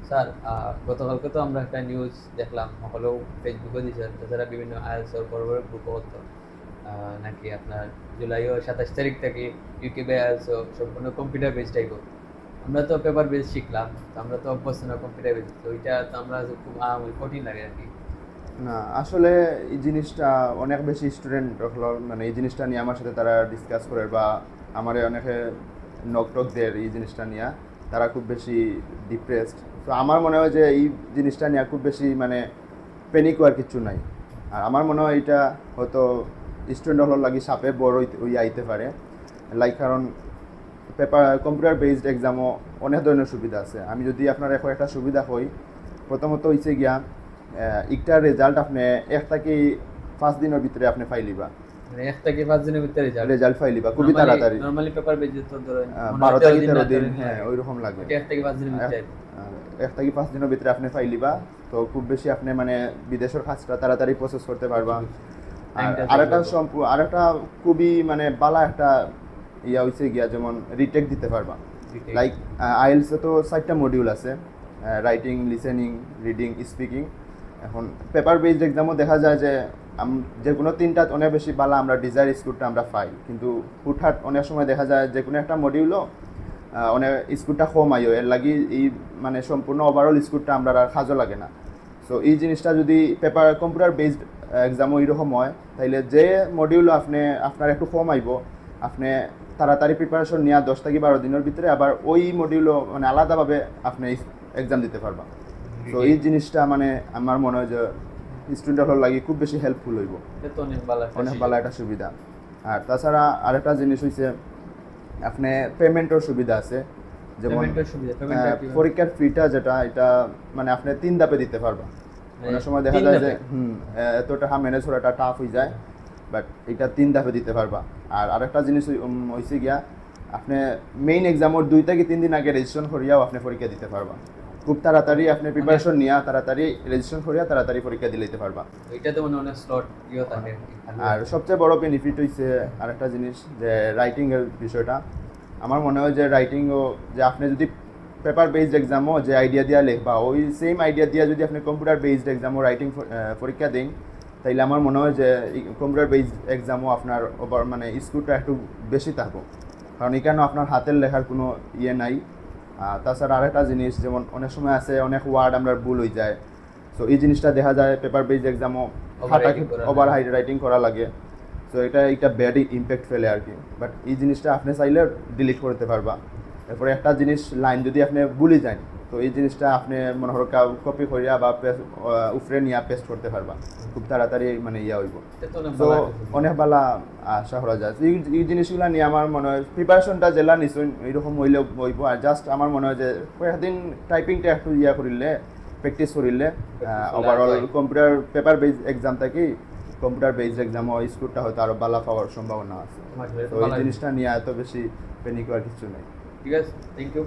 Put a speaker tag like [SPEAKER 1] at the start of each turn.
[SPEAKER 1] Sir, গতকালকে তো আমরা একটা নিউজ দেখলাম, হলেও ফেসবুকে দিয়েছে, তাছাড়া বিভিন্ন আইএলসের বড় বড় গ্রুপও হতো নাকি আপনার জুলাইও 27 তারিখ থেকে ইউকে আইএলসও সম্পূর্ণ কম্পিউটার বেস টাইপ। আমরা তো পেপার বেস শিখলাম, তো আমরা তো অভ্যস্ত না কম্পিউটার বেস, তো ওইটা তো আমরা খুব কঠিন লাগে আর কি।
[SPEAKER 2] না আসলে এই জিনিসটা অনেক বেশি স্টুডেন্ট হলো, মানে এই জিনিসটা নিয়ে আমার সাথে তারা ডিসকাস করে বা আমার অনেকে নকটকদের এই জিনিসটা নিয়ে তারা খুব বেশি ডিপ্রেসড। তো আমার মনে হয় যে এই জিনিসটা নিয়ে খুব বেশি মানে প্যানিক হওয়ার কিছু নাই। আর আমার মনে হয় এটা হয়তো স্টুডেন্ট হলোর লাগি সাপে বড় ওই আইতে পারে, লাইক কারণ পেপার কম্পিউটার বেসড এক্সামও অনেক ধরনের সুবিধা আছে। আমি যদি আপনার এখন একটা সুবিধা হই, প্রথমত হয়েছে গিয়া একটার রেজাল্ট আপনি 1 থেকে 5 দিনের ভিতরে আপনি ফাইলিবা,
[SPEAKER 1] মানে 1 থেকে 5 দিনের ভিতরে
[SPEAKER 2] রেজাল্ট ফাইলিবা খুবই তাড়াতাড়ি।
[SPEAKER 1] নরমালি পেপার বেস তো ধরেন
[SPEAKER 2] 12 থেকে 13 দিন, হ্যাঁ ওইরকম লাগে।
[SPEAKER 1] 1 থেকে 5 দিনের ভিতরে
[SPEAKER 2] 1 থেকে 5 দিনের ভিতরে আপনি ফাইলিবা, তো খুব বেশি আপনি মানে বিদেশের কাজটা তাড়াতাড়ি প্রসেস করতে পারবা। আরেকটা খুবই মানে বালা একটা ইয়া হয়েছে গিয়া, যেমন রিটেক দিতে পারবা। লাইক আইএলসে তো 4টা মডিউল আছে, রাইটিং, লিসেনিং, রিডিং, স্পিকিং। এখন পেপার বেসড এক্সামও দেখা যায় যে যে কোনো 3টা অনেক বেশি বালা আমরা ডিজায়ার স্কোরটা আমরা পাই, কিন্তু হুটহাট অনেক সময় দেখা যায় যে কোনো একটা মডিউলও অনেক স্কোরটা কম আইও, এর লাগি এই মানে সম্পূর্ণ ওভারঅল স্কোরটা আমরা আর কাজও লাগে না। সো এই জিনিসটা যদি পেপার কম্পিউটার বেসড এক্সামও এরকম হয়, তাইলে যে মডিউলও আপনার একটু কম আইব, আপনি তাড়াতাড়ি প্রিপারেশন নেওয়া 10 থেকে 12 দিনের ভিতরে আবার ওই মডিউলও মানে আলাদাভাবে আপনি এক্সাম দিতে পারবা। তো এই জিনিসটা মানে আমার মনে হয় যে স্টুডেন্টের লাগি খুব বেশি হেল্পফুল হইব,
[SPEAKER 1] এটা তো অনেক
[SPEAKER 2] ভালো একটা সুবিধা। আর তাছাড়া আরেকটা জিনিস হইছে আপনি পেমেন্টের সুবিধা আছে, যেমন পরীক্ষার ফিটা যেটা এটা মানে আপনি 3 ধাপে দিতে পারবা। অনেক সময় দেখা যায় যে এতটা ম্যানেজ করাটা টাফ হয়ে যায়, বাট এটা 3 ধাপে দিতে পারবা। আর আরেকটা জিনিস হইছে গিয়া আপনি মেইন এক্সামের 2 থেকে 3 দিন আগে রেজিস্ট্রেশন করিয়াও আপনি পরীক্ষা দিতে পারবা। খুব তাড়াতাড়ি আপনি প্রিপারেশন নিয়া তাড়াতাড়ি রেজিস্ট্রেশন করিয়া তাড়াতাড়ি পরীক্ষা দিতে পারবা।
[SPEAKER 1] এটাতে মানে অনেক স্লট থাকে।
[SPEAKER 2] আর সবচেয়ে বড় বেনিফিট হইছে আরেকটা জিনিস, যে রাইটিং এর বিষয়টা। আমার মনে হয় যে রাইটিংও যে আপনি যদি পেপার বেসড এক্সামও যে আইডিয়া দিয়া লিখবা, ওই সেম আইডিয়া দিয়া যদি আপনি কম্পিউটার বেসড এক্সামও রাইটিং পরীক্ষা দেন, তাইলে আমার মনে হয় যে কম্পিউটার বেসড এক্সামও আপনার ওভার মানে স্কোরটা একটু বেশি থাকবো, কারণ এখানে আপনার হাতের লেখার কোনো ইয়ে নাই। তাছাড়া আরেকটা জিনিস, যেমন অনেক সময় আছে অনেক ওয়ার্ড আমরা ভুল হয়ে যায়, সো এই জিনিসটা দেখা যায় পেপার বেসড এক্সামও ওভার রাইটিং করা লাগে। সো এটা ব্যাড ইম্প্যাক্ট ফেলে আর কি। বাট এই জিনিসটা আপনি চাইলে ডিলিট করতে পারবা। এরপরে একটা জিনিস লাইন যদি আপনি ভুলে যান, তো এই জিনিসটা আপনি মনে হয় কপি করিয়া বা উপরে নিয়ে পেস্ট করতে পারবা, খুব তাড়াতাড়ি মানে ইয়া হইব। তো অনেক ভালো আশা করা যায়। এই জিনিসগুলো নিয়ে আমার মনে হয় প্রিপারেশনটা জেলা নিশ্চয় এইরকম হইলে হইব। আর জাস্ট আমার মনে হয় যে কয়েকদিন টাইপিংটা একটু ইয়া করিলে, প্র্যাকটিস করিলে overall computer paper base exam থেকে কম্পিউটার বেসড এক্সামও স্কোরটা হয়তো আরও ভালো পাওয়ার সম্ভাবনা আছে। তো এই জিনিসটা নিয়ে এত বেশি প্যানিক হওয়ার কিছু নেই।
[SPEAKER 1] ঠিক আছে, থ্যাংক ইউ।